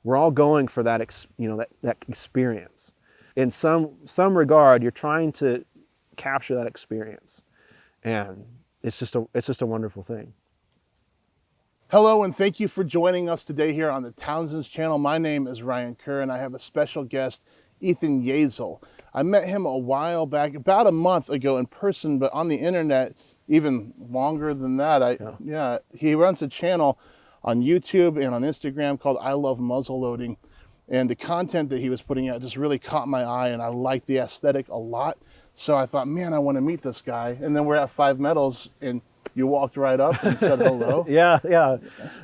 we're all going for that, that experience. In some regard, you're trying to capture that experience, and it's just a wonderful thing. Hello, and thank you for joining us today here on the Townsends channel. My name is Ryan Kerr, and I have a special guest, Ethan Yazel. I met him a while back, about a month ago in person, but on the internet, even longer than that. He runs a channel on YouTube and on Instagram called I Love Muzzleloading, and the content that he was putting out just really caught my eye, and I liked the aesthetic a lot. So I thought, man, I want to meet this guy. And then we're at Five Metals, and you walked right up and said hello. Yeah.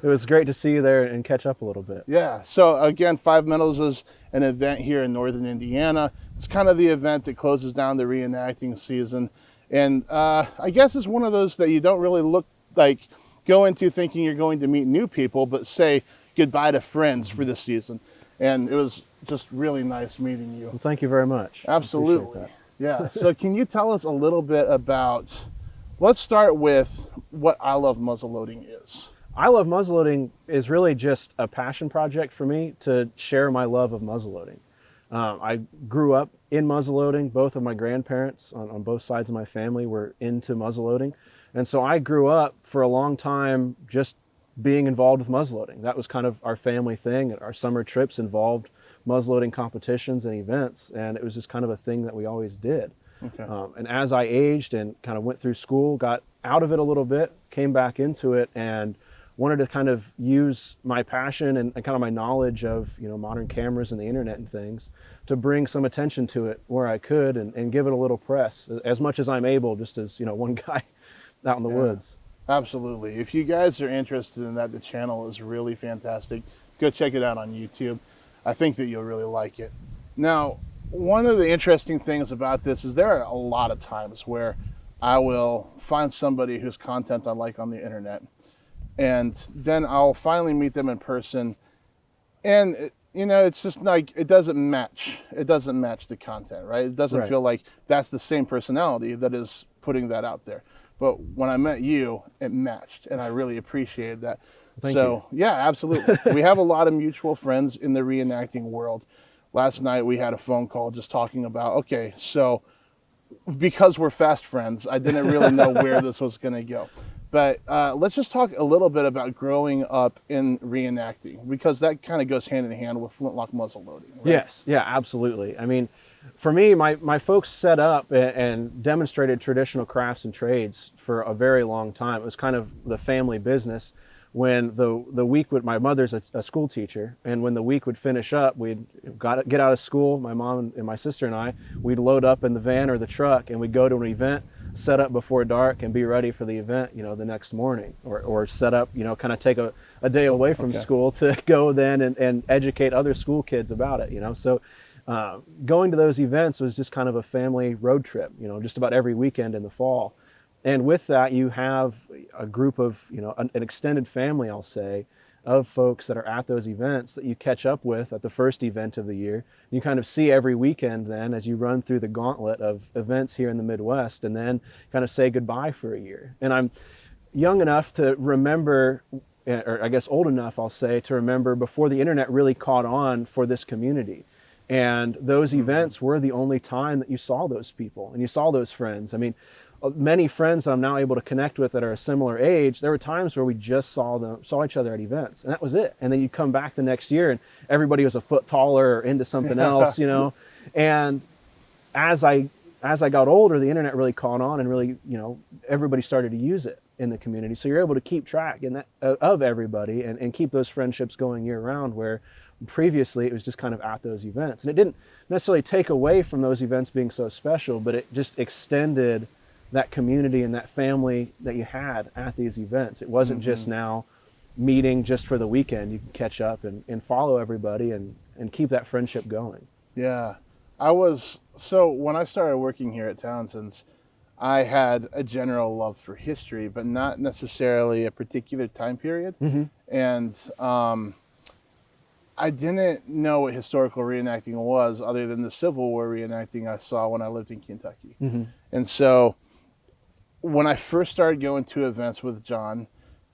It was great to see you there and catch up a little bit. Yeah. So again, Five Metals is an event here in northern Indiana. It's kind of the event that closes down the reenacting season. And I guess it's one of those that you don't really go into thinking you're going to meet new people, but say goodbye to friends for the season. And it was just really nice meeting you. Well, thank you very much. Absolutely. Yeah. So can you tell us a little bit about, let's start with what I Love Muzzleloading is. I Love Muzzleloading is really just a passion project for me to share my love of muzzleloading. I grew up in muzzleloading. Both of my grandparents on both sides of my family were into muzzleloading. And so I grew up for a long time just being involved with muzzleloading. That was kind of our family thing. Our summer trips involved muzzleloading competitions and events, and it was just kind of a thing that we always did. Okay. And as I aged and kind of went through school, got out of it a little bit, came back into it, and wanted to kind of use my passion and kind of my knowledge of modern cameras and the internet and things to bring some attention to it where I could and give it a little press as much as I'm able, just as one guy out in the woods. Absolutely. If you guys are interested in that, the channel is really fantastic. Go check it out on YouTube. I think that you'll really like it. Now, one of the interesting things about this is there are a lot of times where I will find somebody whose content I like on the internet, and then I'll finally meet them in person, and it's just like it doesn't match the content, right? It doesn't feel like that's the same personality that is putting that out there. But when I met you, it matched, and I really appreciated that. Thank you. Yeah, absolutely. We have a lot of mutual friends in the reenacting world. Last night we had a phone call just talking about, okay, so because we're fast friends, I didn't really know where this was going to go. But let's just talk a little bit about growing up in reenacting, because that kind of goes hand in hand with flintlock muzzleloading. Right? Yes, yeah, absolutely. I mean, for me, my folks set up and demonstrated traditional crafts and trades for a very long time. It was kind of the family business. When the week would, my mother's a school teacher, and when the week would finish up, we'd get out of school, my mom and my sister and I, we'd load up in the van or the truck, and we'd go to an event, set up before dark, and be ready for the event, the next morning, or set up, kind of take a day away from school to go then and educate other school kids about it, So going to those events was just kind of a family road trip, just about every weekend in the fall. And with that, you have a group of, an extended family, I'll say, of folks that are at those events that you catch up with at the first event of the year. You kind of see every weekend then as you run through the gauntlet of events here in the Midwest, and then kind of say goodbye for a year. And I'm young enough to remember, or I guess old enough, I'll say, to remember before the internet really caught on for this community. And those events were the only time that you saw those people and you saw those friends. I mean, many friends I'm now able to connect with that are a similar age, there were times where we just saw each other at events, and that was it. And then you come back the next year and everybody was a foot taller or into something else, And as I got older, the internet really caught on, and really, everybody started to use it in the community. So you're able to keep track of everybody and keep those friendships going year round, where previously it was just kind of at those events. And it didn't necessarily take away from those events being so special, but it just extended that community and that family that you had at these events. It wasn't just now meeting just for the weekend. You can catch up and follow everybody and keep that friendship going. Yeah. So when I started working here at Townsends, I had a general love for history, but not necessarily a particular time period. And I didn't know what historical reenacting was other than the Civil War reenacting I saw when I lived in Kentucky. And so when I first started going to events with John,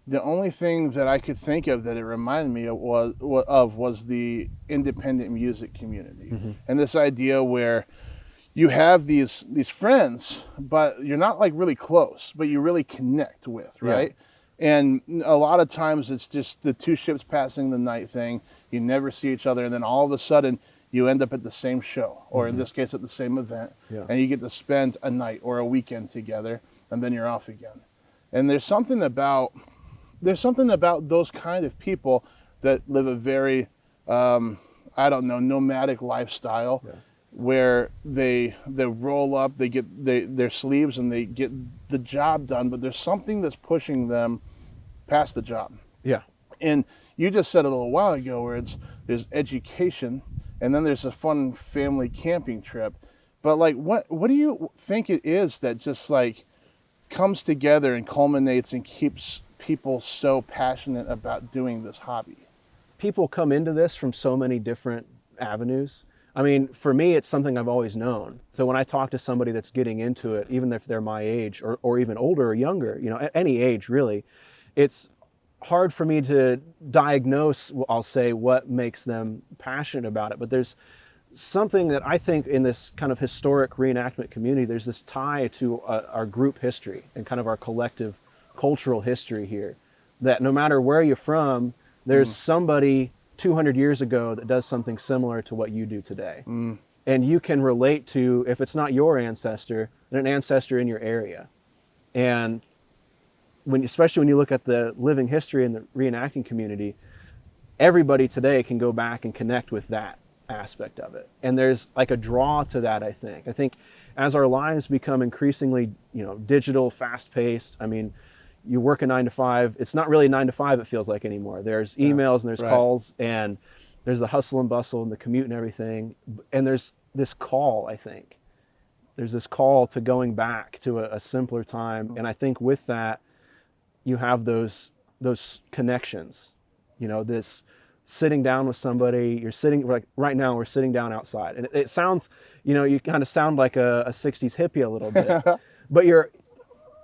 The only thing that I could think of that it reminded me was the independent music community, and this idea where you have these friends, but you're not like really close, but you really connect with, right? And a lot of times it's just the two ships passing the night thing. You never see each other, and then all of a sudden you end up at the same show, or in this case at the same event, and you get to spend a night or a weekend together, and then you're off again. And there's something about those kind of people that live a very I don't know, nomadic lifestyle, where they roll up, they get their sleeves, and they get the job done, but there's something that's pushing them past the job. Yeah. And you just said it a little while ago, where there's education, and then there's a fun family camping trip. But like, what do you think it is that just like comes together and culminates and keeps people so passionate about doing this hobby? People come into this from so many different avenues. I mean, for me, it's something I've always known. So when I talk to somebody that's getting into it, even if they're my age or even older or younger, you know, at any age really, it's hard for me to diagnose, I'll say, what makes them passionate about it. But there's something that I think in this kind of historic reenactment community, there's this tie to our group history and kind of our collective cultural history here, that no matter where you're from, there's somebody 200 years ago that does something similar to what you do today. And you can relate to, if it's not your ancestor, then an ancestor in your area. And especially when you look at the living history in the reenacting community, everybody today can go back and connect with that aspect of it. And there's like a draw to that, I think. I think as our lives become increasingly, you know, digital, fast-paced, I mean, you work a 9 to 5, it's not really 9 to 5, it feels like anymore. There's emails and there's calls, and there's the hustle and bustle and the commute and everything. And there's this call, I think. There's this call to going back to a simpler time. And I think with that, you have those connections, you know, this sitting down with somebody, you're sitting, like right now we're sitting down outside. And it sounds, you know, you kind of sound like a 60s hippie a little bit, but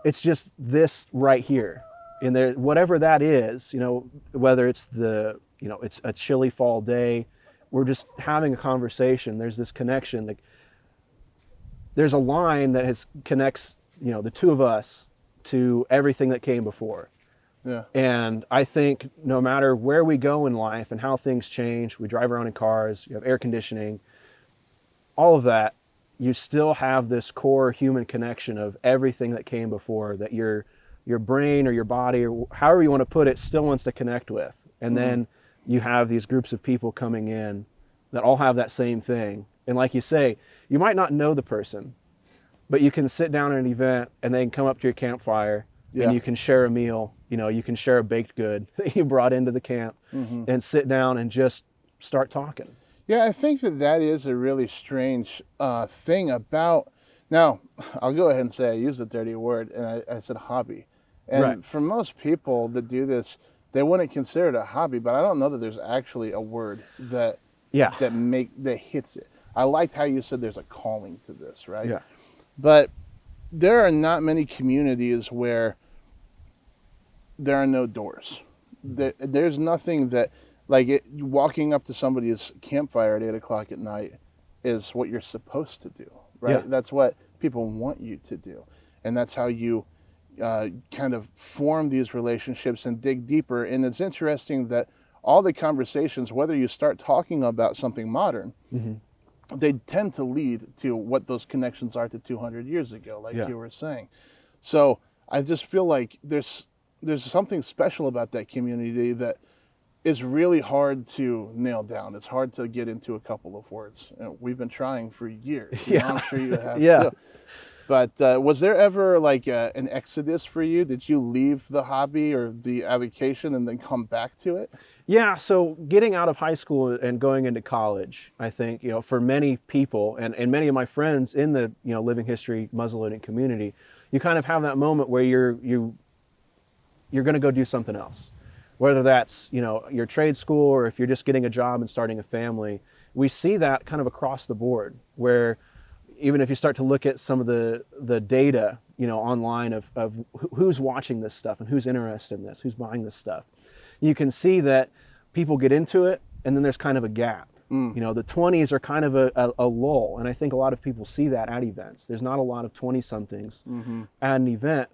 it's just this right here. And there, whatever that is, you know, whether it's it's a chilly fall day, we're just having a conversation. There's this connection. Like, there's a line that connects, you know, the two of us to everything that came before. Yeah. And I think no matter where we go in life and how things change, we drive around in cars, you have air conditioning, all of that, you still have this core human connection of everything that came before, that your brain or your body, or however you want to put it, still wants to connect with. And then you have these groups of people coming in that all have that same thing. And like you say, you might not know the person, but you can sit down at an event and they can come up to your campfire and you can share a meal. You know, you can share a baked good that you brought into the camp and sit down and just start talking. Yeah, I think that is a really strange thing about, now, I'll go ahead and say I used a dirty word, and I said hobby. And for most people that do this, they wouldn't consider it a hobby, but I don't know that there's actually a word that hits it. I liked how you said there's a calling to this, right? Yeah. But there are not many communities where there are no doors. There's nothing that, like, walking up to somebody's campfire at 8 o'clock at night is what you're supposed to do, right? Yeah. That's what people want you to do. And that's how you kind of form these relationships and dig deeper. And it's interesting that all the conversations, whether you start talking about something modern, they tend to lead to what those connections are to 200 years ago, like you were saying. So I just feel like there's something special about that community that is really hard to nail down. It's hard to get into a couple of words. You know, we've been trying for years. You know, I'm sure you have too. But was there ever like an exodus for you? Did you leave the hobby or the avocation and then come back to it? Yeah, so getting out of high school and going into college, I think, you know, for many people and many of my friends in the, you know, living history muzzleloading community, you kind of have that moment where you're going to go do something else. Whether that's, you know, your trade school or if you're just getting a job and starting a family, we see that kind of across the board where even if you start to look at some of the data, online of who's watching this stuff and who's interested in this, who's buying this stuff, you can see that people get into it and then there's kind of a gap. The 20s are kind of a lull, and I think a lot of people see that at events. There's not a lot of 20-somethings at an event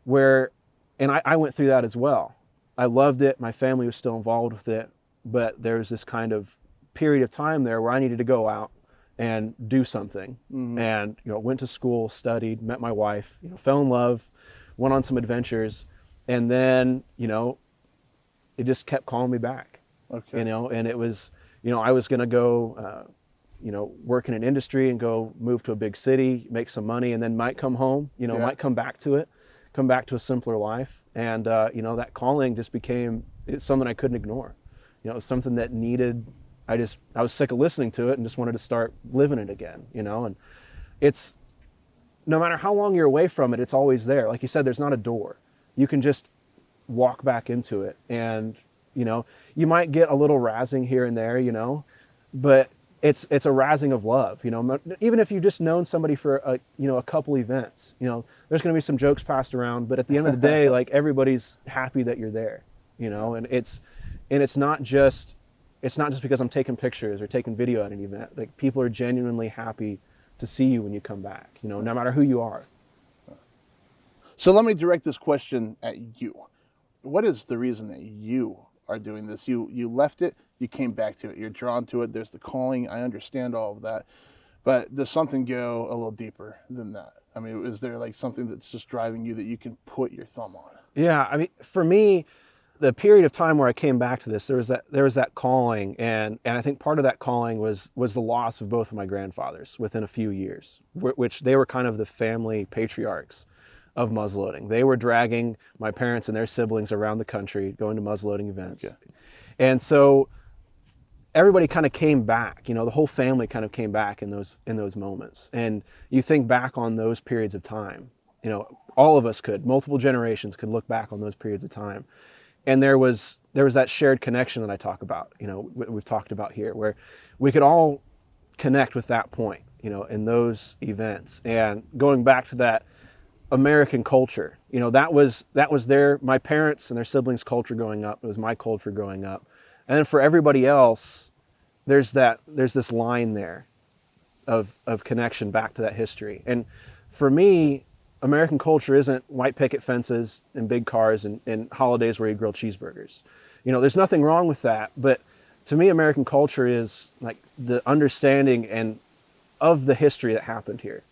and I went through that as well. I loved it. My family was still involved with it, but there was this kind of period of time there where I needed to go out and do something. And went to school, studied, met my wife, fell in love, went on some adventures, and then it just kept calling me back. Okay. And it was, I was going to go work in an industry and go move to a big city, make some money, and then might come home, might come back to a simpler life. And that calling just became something I couldn't ignore. It was something that needed. I was sick of listening to it and just wanted to start living it again. And it's, no matter how long you're away from it, it's always there. Like you said, there's not a door. You can just walk back into it, and you might get a little razzing here and there, but it's a razzing of love. Even if you've just known somebody for a couple events, there's going to be some jokes passed around, but at the end of the day, like, everybody's happy that you're there, and it's not just because I'm taking pictures or taking video at an event. Like, people are genuinely happy to see you when you come back, no matter who you are. So let me direct this question at you. What is the reason that you are doing this? You left it, you came back to it, you're drawn to it, there's the calling, I understand all of that, but does something go a little deeper than that? I mean, is there like something that's just driving you that you can put your thumb on? Yeah, I mean, for me, the period of time where I came back to this, there was that calling, and I think part of that calling was the loss of both of my grandfathers within a few years, which they were kind of the family patriarchs of muzzleloading. They were dragging my parents and their siblings around the country, going to muzzleloading events. Okay. And so everybody kind of came back, the whole family kind of came back in those moments. And you think back on those periods of time, all of us multiple generations could look back on those periods of time. And there was that shared connection that I talk about, we've talked about here, where we could all connect with that point, in those events. And going back to that American culture, that was my parents and their siblings' culture growing up. It was my culture growing up. And then for everybody else, there's this line there of connection back to that history. And for me, American culture isn't white picket fences and big cars and holidays where you grill cheeseburgers. There's nothing wrong with that. But to me, American culture is like the understanding and of the history that happened here.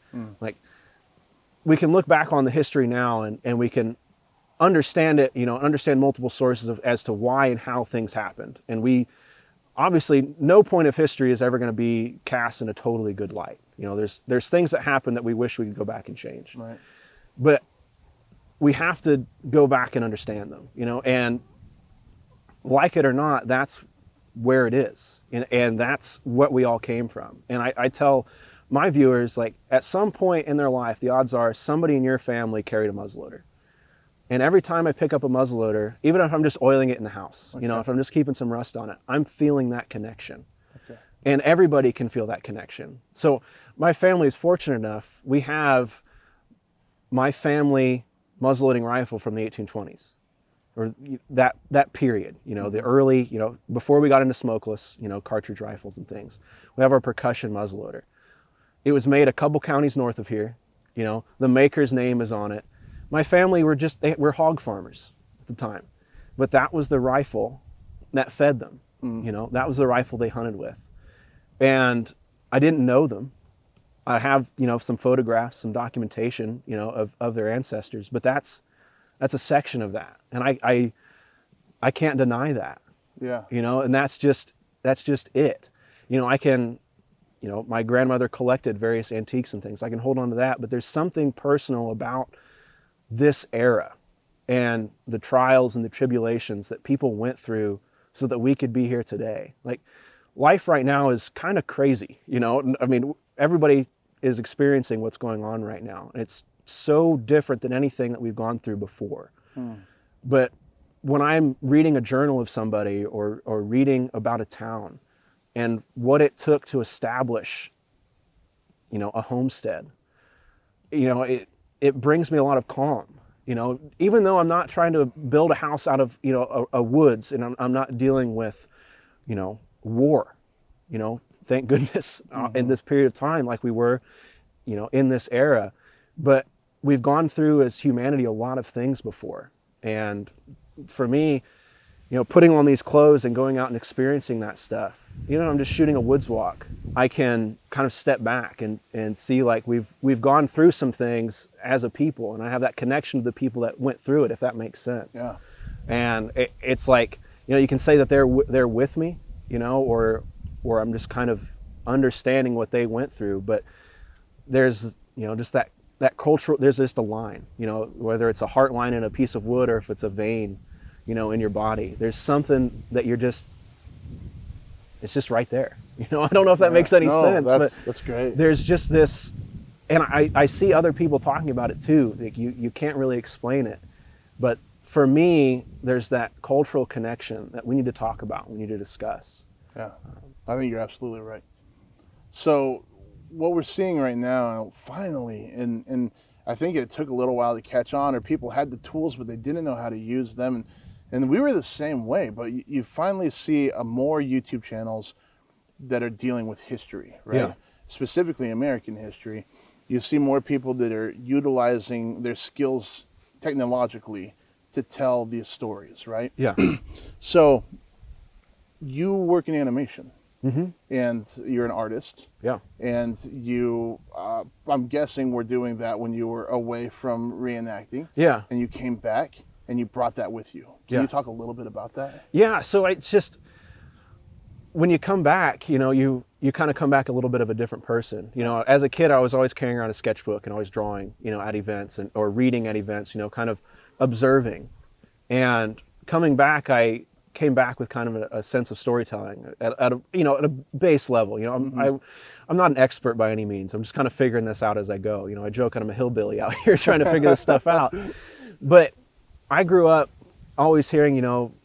Like, we can look back on the history now and we can understand it, understand multiple sources as to why and how things happened. And we obviously, no point of history is ever going to be cast in a totally good light. There's things that happen that we wish we could go back and change. Right. But we have to go back and understand them, and like it or not, that's where it is. And that's what we all came from. And I tell my viewers, like, at some point in their life, the odds are somebody in your family carried a muzzleloader. And every time I pick up a muzzleloader, even if I'm just oiling it in the house, okay, if I'm just keeping some rust on it, I'm feeling that connection. Okay. And everybody can feel that connection. So my family is fortunate enough, we have my family muzzleloading rifle from the 1820s, or that period, the early, before we got into smokeless, cartridge rifles and things. We have our percussion muzzleloader. It was made a couple counties north of here. The maker's name is on it. My family we're hog farmers at the time, but that was the rifle that fed them. That was the rifle they hunted with. And I didn't know them. I have, some photographs, some documentation, of their ancestors, but that's a section of that. And I can't deny that. Yeah. And that's just it. I can, my grandmother collected various antiques and things. I can hold on to that, but there's something personal about this era and the trials and the tribulations that people went through so that we could be here today. Like, life right now is kind of crazy, I mean, everybody is experiencing what's going on right now. It's so different than anything that we've gone through before. But when I'm reading a journal of somebody or reading about a town and what it took to establish a homestead, it brings me a lot of calm. Even though I'm not trying to build a house out of, a woods, and I'm not dealing with, war, thank goodness, in this period of time, like we were, in this era. But we've gone through as humanity a lot of things before. And for me, putting on these clothes and going out and experiencing that stuff, I'm just shooting a woods walk. I can kind of step back and see, like, we've gone through some things as a people, and I have that connection to the people that went through it, if that makes sense. Yeah. And it's like, you can say that they're with me, or I'm just kind of understanding what they went through. But there's, just that cultural, there's just a line, whether it's a heart line in a piece of wood or if it's a vein, in your body. There's something that it's just right there. I don't know if that makes any sense, but that's great. There's just this, and I see other people talking about it too. Like you can't really explain it, but for me, there's that cultural connection that we need to talk about, we need to discuss. Yeah, I think you're absolutely right. So what we're seeing right now, finally, and I think it took a little while to catch on, or people had the tools, but they didn't know how to use them. And we were the same way, but you finally see more YouTube channels that are dealing with history, right? Yeah. Specifically American history. You see more people that are utilizing their skills technologically to tell these stories, right? Yeah. So you work in animation, Mm-hmm. and you're an artist. Yeah. And you, I'm guessing, were doing that when you were away from reenacting. Yeah. And you came back and you brought that with you. Can you talk a little bit about that? Yeah. So it's just, when you come back, you kind of come back a little bit of a different person. As a kid, I was always carrying around a sketchbook and always drawing, at events or reading at events, kind of observing. And coming back, I came back with kind of a sense of storytelling at a base level. I'm not an expert by any means. I'm just kind of figuring this out as I go. I joke I'm a hillbilly out here trying to figure this stuff out. But I grew up always hearing,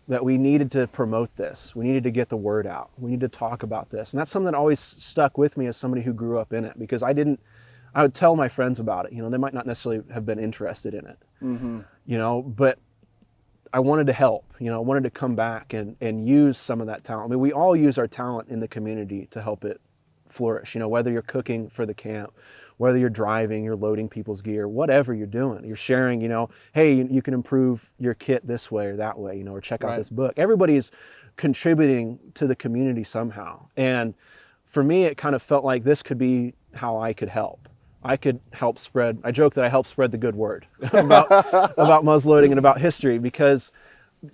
that we needed to promote this. We needed to get the word out. We need to talk about this. And that's something that always stuck with me as somebody who grew up in it, because I would tell my friends about it. They might not necessarily have been interested in it, but I wanted to help, I wanted to come back and use some of that talent. I mean, we all use our talent in the community to help it flourish, whether you're cooking for the camp, whether you're driving, you're loading people's gear, whatever you're doing, you're sharing, hey, you can improve your kit this way or that way, or check out this book. Everybody's contributing to the community somehow. And for me, it kind of felt like this could be how I could help. I could help spread, I joke that I help spread the good word about muzzleloading and about history, because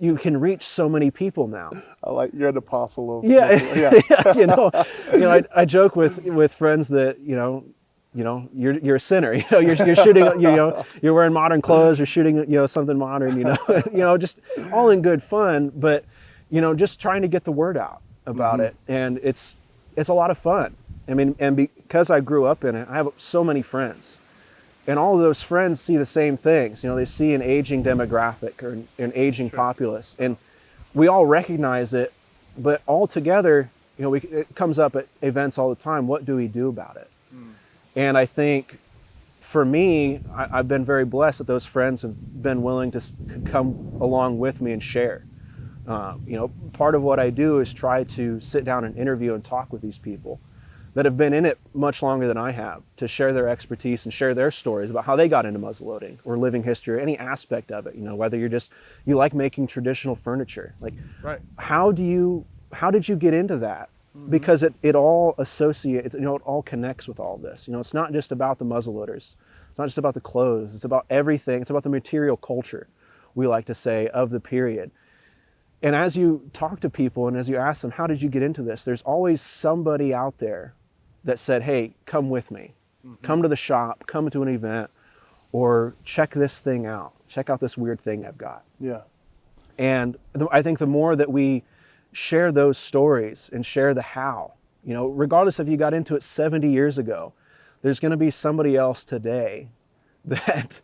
you can reach so many people now. You're an apostle of I joke with friends that you're a sinner. You're shooting. You're wearing modern clothes. You're shooting. Something modern. Just all in good fun. But just trying to get the word out about it, and it's a lot of fun. I mean, and because I grew up in it, I have so many friends. And all of those friends see the same things. They see an aging demographic or an aging populace. And we all recognize it, but all together, it comes up at events all the time. What do we do about it? And I think for me, I've been very blessed that those friends have been willing to come along with me and share. Part of what I do is try to sit down and interview and talk with these people that have been in it much longer than I have, to share their expertise and share their stories about how they got into muzzleloading or living history or any aspect of it. Whether you like making traditional furniture, like, right. How did you get into that? Because it all associates, it all connects with all this. It's not just about the muzzleloaders. It's not just about the clothes. It's about everything. It's about the material culture, we like to say, of the period. And as you talk to people and as you ask them, how did you get into this? There's always somebody out there that said, hey, come with me. Come to the shop, come to an event, or check this thing out. Check out this weird thing I've got. Yeah. And I think the more that we share those stories and share the how, regardless if you got into it 70 years ago, there's going to be somebody else today that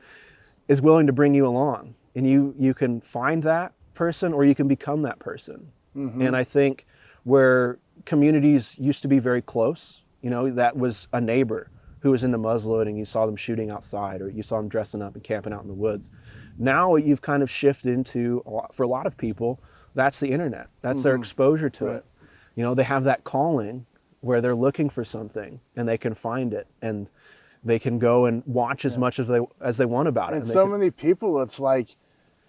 is willing to bring you along. And you can find that person or you can become that person. And I think where communities used to be very close, that was a neighbor, who was into muzzleloading, you saw them shooting outside, or you saw them dressing up and camping out in the woods. Now you've kind of shifted into, for a lot of people, that's the internet. That's their exposure to it. You know, they have that calling where they're looking for something and they can find it, and they can go and watch as much as they want about it. And so many people, it's like,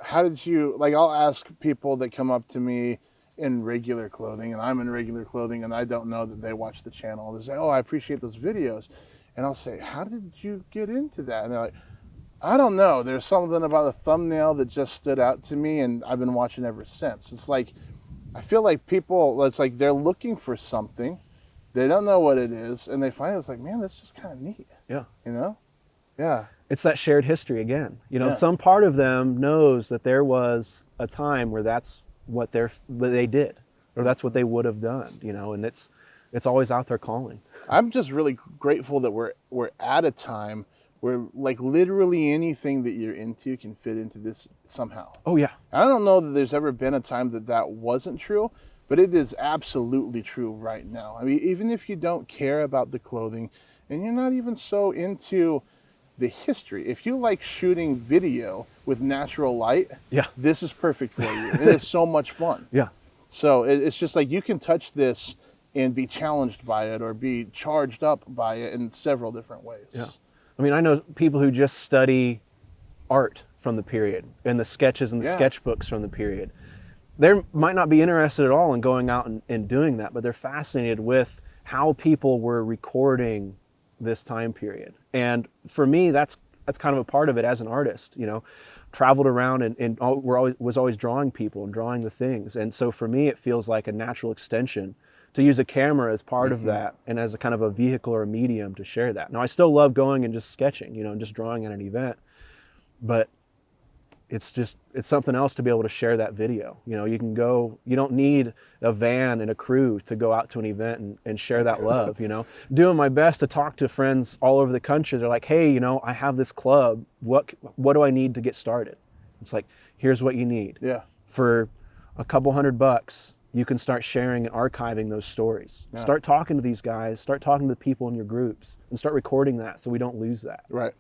how did you, like, I'll ask people that come up to me in regular clothing, and I'm in regular clothing, and I don't know that they watch the channel. They say, oh, I appreciate those videos. And I'll say, how did you get into that? And they're like, I don't know. There's something about a thumbnail that just stood out to me, and I've been watching ever since. It's like, I feel like people, it's like they're looking for something. They don't know what it is, and they find it's like, man, that's just kind of neat. Yeah. You know? Yeah. It's that shared history again. You know, Yeah. some part of them knows that there was a time where that's what they did, or that's what they would have done, you know, and it's always out there calling. I'm just really grateful that we're at a time where, like, literally anything that you're into can fit into this somehow. Oh yeah. I don't know that there's ever been a time that wasn't true, but it is absolutely true right now. I mean, even if you don't care about the clothing and you're not even so into the history, if you like shooting video with natural light, Yeah. this is perfect for you. It is so much fun. Yeah. So it's just like you can touch this and be challenged by it or be charged up by it in several different ways. Yeah. I mean, I know people who just study art from the period and the sketches and the sketchbooks from the period. They might not be interested at all in going out and doing that, but they're fascinated with how people were recording this time period. And for me, that's kind of a part of it as an artist, you know. Traveled around and was always drawing people and drawing the things. And so for me, it feels like a natural extension to use a camera as part of that and as a kind of a vehicle or a medium to share that. Now, I still love going and just sketching, you know, and just drawing at an event, but it's something else to be able to share that video. You know, you don't need a van and a crew to go out to an event and share that love, you know. Doing my best to talk to friends all over the country. They're like, hey, you know, I have this club. What do I need to get started? It's like, here's what you need. Yeah. For a couple $100, you can start sharing and archiving those stories. Yeah. Start talking to these guys, start talking to the people in your groups, and start recording that so we don't lose that. Right.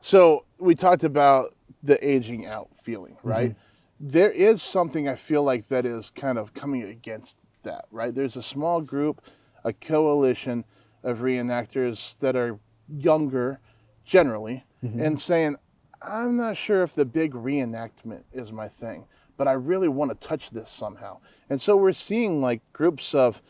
So we talked about the aging out feeling, right? There is something I feel like that is kind of coming against that, right? There's a small group, a coalition of reenactors that are younger generally and saying, I'm not sure if the big reenactment is my thing, but I really want to touch this somehow. And so we're seeing like groups of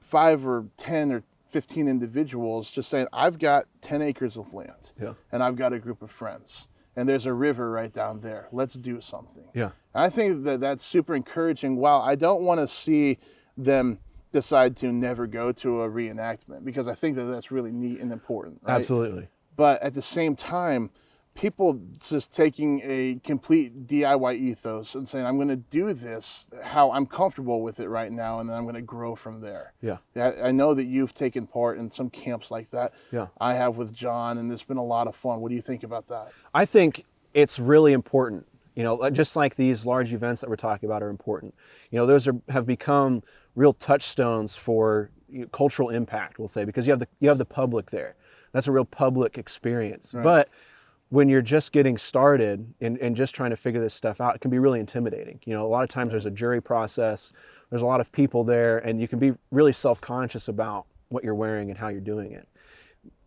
5 or 10 or 15 individuals just saying, I've got 10 acres of land and I've got a group of friends and there's a river right down there. Let's do something. Yeah. I think that that's super encouraging. While I don't want to see them decide to never go to a reenactment, because I think that that's really neat and important, right? Absolutely. But at the same time, people just taking a complete DIY ethos and saying, I'm going to do this how I'm comfortable with it right now, and then I'm going to grow from there. Yeah. I know that you've taken part in some camps like that. Yeah. I have with John, and it's been a lot of fun. What do you think about that? I think it's really important, you know, just like these large events that we're talking about are important. You know, those have become real touchstones for cultural impact, we'll say, because you have the public there. That's a real public experience. Right. But when you're just getting started and just trying to figure this stuff out, it can be really intimidating. You know, a lot of times there's a jury process, there's a lot of people there, and you can be really self-conscious about what you're wearing and how you're doing it.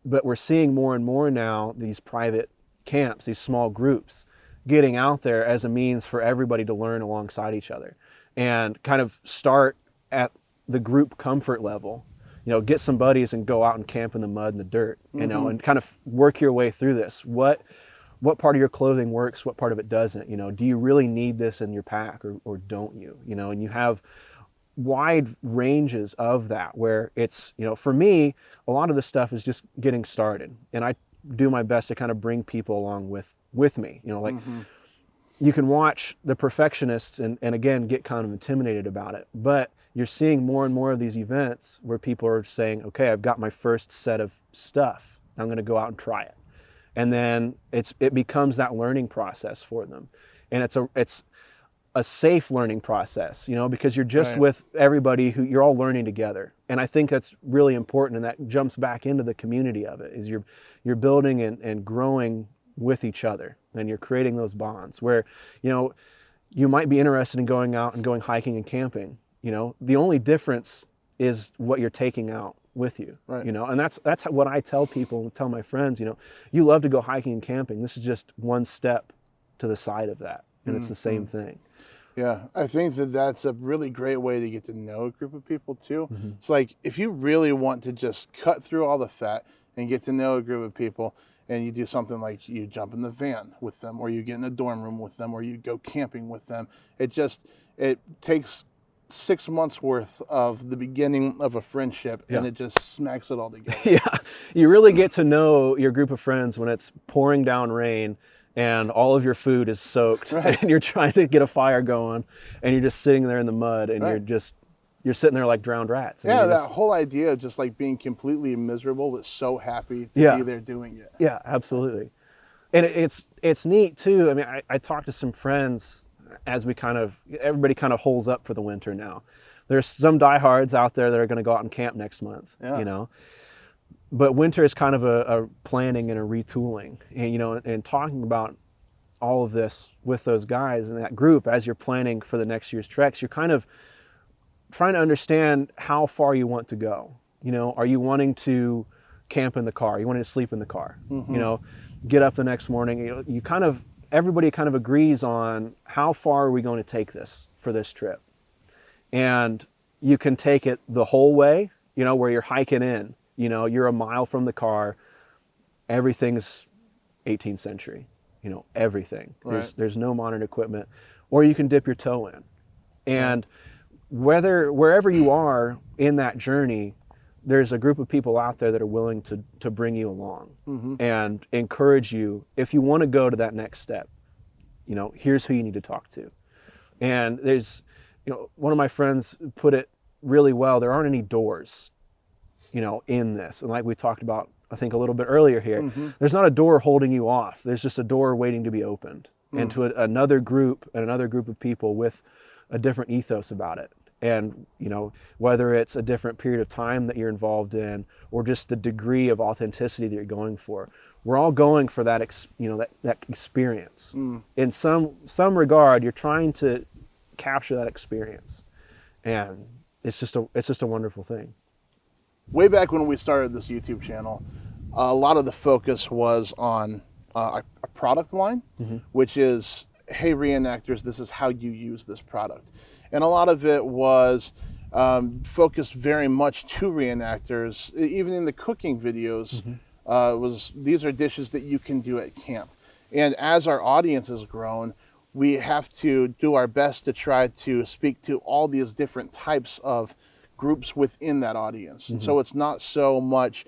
But we're seeing more and more now these private camps, these small groups, getting out there as a means for everybody to learn alongside each other and kind of start at the group comfort level. You know, get some buddies and go out and camp in the mud and the dirt, you know, and kind of work your way through this. What part of your clothing works, what part of it doesn't? You know, do you really need this in your pack or don't you? You know, and you have wide ranges of that where it's, you know, for me, a lot of this stuff is just getting started. And I do my best to kind of bring people along with me, you know, like you can watch the perfectionists and again, get kind of intimidated about it, but you're seeing more and more of these events where people are saying, okay, I've got my first set of stuff. I'm going to go out and try it. And then it becomes that learning process for them. And it's a safe learning process, you know, because you're just Right. with everybody who you're all learning together. And I think that's really important, and that jumps back into the community of it, is you're building and growing with each other, and you're creating those bonds where, you know, you might be interested in going out and going hiking and camping. You know, the only difference is what you're taking out with you. Right. You know, and that's what I tell people, tell my friends, you know, you love to go hiking and camping. This is just one step to the side of that, and it's the same thing. Yeah, I think that that's a really great way to get to know a group of people too. It's like if you really want to just cut through all the fat and get to know a group of people, and you do something like you jump in the van with them, or you get in a dorm room with them, or you go camping with them, it takes 6 months worth of the beginning of a friendship, and it just smacks it all together. Yeah, you really get to know your group of friends when it's pouring down rain and all of your food is soaked, Right. and you're trying to get a fire going, and you're just sitting there in the mud, and Right. you're sitting there like drowned rats. And Yeah, you're that just- whole idea of just like being completely miserable but so happy to Yeah. be there doing it. Yeah, absolutely. And it's neat too. I mean, I talked to some friends as everybody kind of holes up for the winter now. There's some diehards out there that are going to go out and camp next month, Yeah. you know. But winter is kind of a planning and a retooling, and you know, and talking about all of this with those guys in that group as you're planning for the next year's treks, you're kind of trying to understand how far you want to go. You know, are you wanting to camp in the car? Are you wanting to sleep in the car? You know, get up the next morning. You kind of, everybody kind of agrees on how far are we going to take this for this trip. And you can take it the whole way, you know, where you're hiking in, you know, you're a mile from the car, everything's 18th century, you know, everything. Right. There's no modern equipment. Or you can dip your toe in. And wherever you are in that journey, there's a group of people out there that are willing to bring you along and encourage you. If you want to go to that next step, you know, here's who you need to talk to. And there's, you know, one of my friends put it really well. There aren't any doors, you know, in this. And like we talked about, I think a little bit earlier here, there's not a door holding you off. There's just a door waiting to be opened into another group and another group of people with a different ethos about it. And, you know, whether it's a different period of time that you're involved in or just the degree of authenticity that you're going for, we're all going for that, that experience. In some regard, you're trying to capture that experience. And it's just a wonderful thing. Way back when we started this YouTube channel, a lot of the focus was on a product line, which is, hey, reenactors, this is how you use this product. And a lot of it was focused very much to reenactors, even in the cooking videos, these are dishes that you can do at camp. And as our audience has grown, we have to do our best to try to speak to all these different types of groups within that audience. And so it's not so much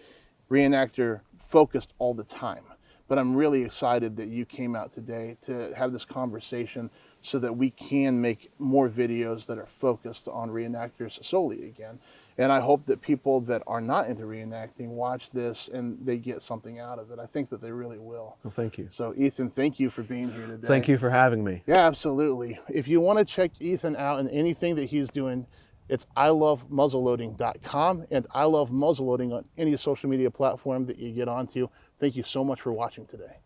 reenactor focused all the time. But I'm really excited that you came out today to have this conversation so that we can make more videos that are focused on reenactors solely again. And I hope that people that are not into reenacting watch this and they get something out of it. I think that they really will. Well, thank you. So Ethan, thank you for being here today. Thank you for having me. Yeah, absolutely. If you want to check Ethan out and anything that he's doing, it's ilovemuzzleloading.com, and I love muzzleloading on any social media platform that you get onto. Thank you so much for watching today.